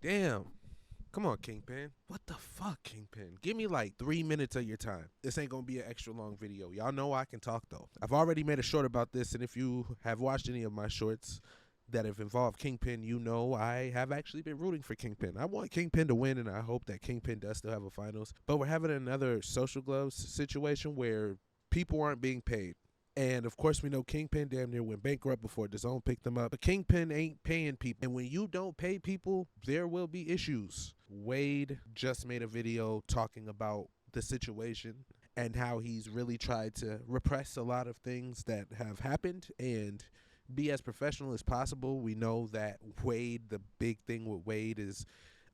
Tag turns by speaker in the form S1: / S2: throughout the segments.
S1: Damn. Come on, Kingpyn. What the fuck, Kingpyn? Give me like 3 minutes of your time. This ain't gonna be an extra long video. Y'all know I can talk though. I've already made a short about this, and if you have watched any of my shorts that have involved Kingpyn, you know I have actually been rooting for Kingpyn. I want Kingpyn to win, and I hope that Kingpyn does still have a finals. But we're having another social gloves situation where people aren't being paid. And of course, we know Kingpyn damn near went bankrupt before DAZN picked them up. But Kingpyn ain't paying people. And when you don't pay people, there will be issues. Wade just made a video talking about the situation and how he's really tried to repress a lot of things that have happened and be as professional as possible. We know that Wade, the big thing with Wade is,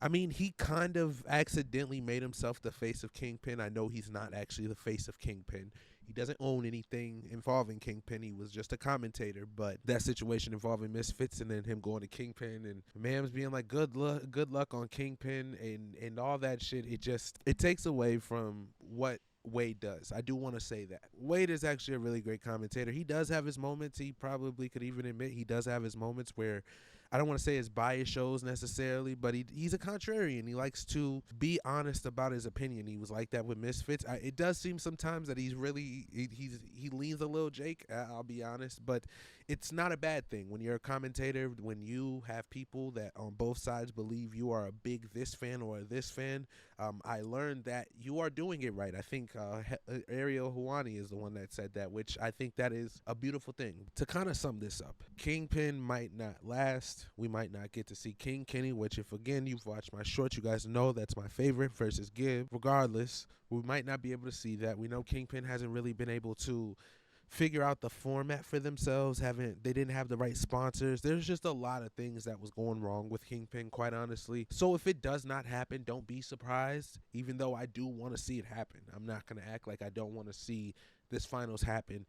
S1: I mean, he kind of accidentally made himself the face of Kingpyn. I know he's not actually the face of Kingpyn. He doesn't own anything involving Kingpyn. He was just a commentator. But that situation involving Misfits and then him going to Kingpyn and Mams being like, good luck on Kingpyn and all that shit. It takes away from what Wade does. I do want to say that Wade is actually a really great commentator. He does have his moments. He probably could even admit he does have his moments where I don't want to say his bias shows necessarily, but he's a contrarian. He likes to be honest about his opinion. He was like that with Misfits. It does seem sometimes that he leans a little Jake. I'll be honest, but it's not a bad thing when you're a commentator. When you have people that on both sides believe you are a big this fan or this fan, I learned that you are doing it right. I think Ariel Huani is the one that said that, which I think that is a beautiful thing. To kind of sum this up, Kingpyn might not last. We might not get to see King Kenny, which if again you've watched my short, you guys know that's my favorite versus Gibb. Regardless, we might not be able to see that. We know Kingpyn hasn't really been able to figure out the format for themselves. They didn't have the right sponsors. There's just a lot of things that was going wrong with Kingpyn, quite honestly. So if it does not happen, don't be surprised, even though I do want to see it happen. I'm not going to act like I don't want to see this finals happen.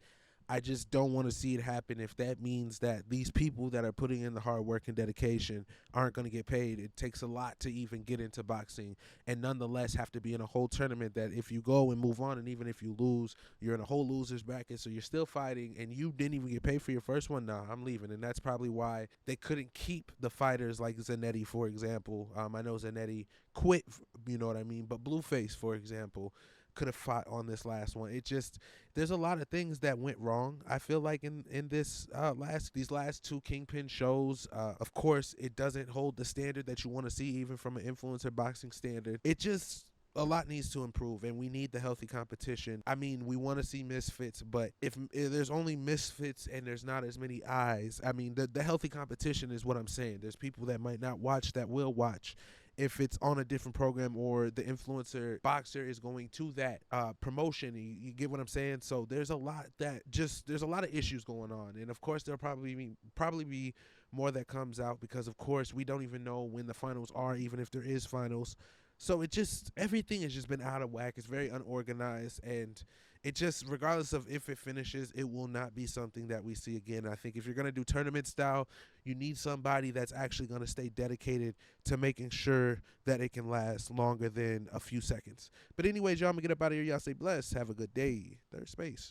S1: I just don't want to see it happen if that means that these people that are putting in the hard work and dedication aren't going to get paid. It takes a lot to even get into boxing and nonetheless have to be in a whole tournament that if you go and move on and even if you lose, you're in a whole loser's bracket, so you're still fighting and you didn't even get paid for your first one. Nah, I'm leaving. And that's probably why they couldn't keep the fighters like Zanetti, for example. I know Zanetti quit, you know what I mean, but Blueface, for example, could have fought on this last one. There's a lot of things that went wrong. I feel like in this these last two Kingpyn shows, of course, it doesn't hold the standard that you want to see, even from an influencer boxing standard. It just a lot needs to improve, and we need the healthy competition. I mean, we want to see Misfits, but if there's only Misfits and there's not as many eyes, I mean, the healthy competition is what I'm saying. There's people that might not watch that will watch if it's on a different program or the influencer boxer is going to that promotion. You get what I'm saying? So there's a lot there's a lot of issues going on, and of course there'll probably be more that comes out because of course we don't even know when the finals are, even if there is finals. So everything has just been out of whack. It's very unorganized, and it just, regardless of if it finishes, it will not be something that we see again. I think if you're going to do tournament style, you need somebody that's actually going to stay dedicated to making sure that it can last longer than a few seconds. But anyways, y'all, I'm going to get up out of here. Y'all stay blessed. Have a good day. Third space.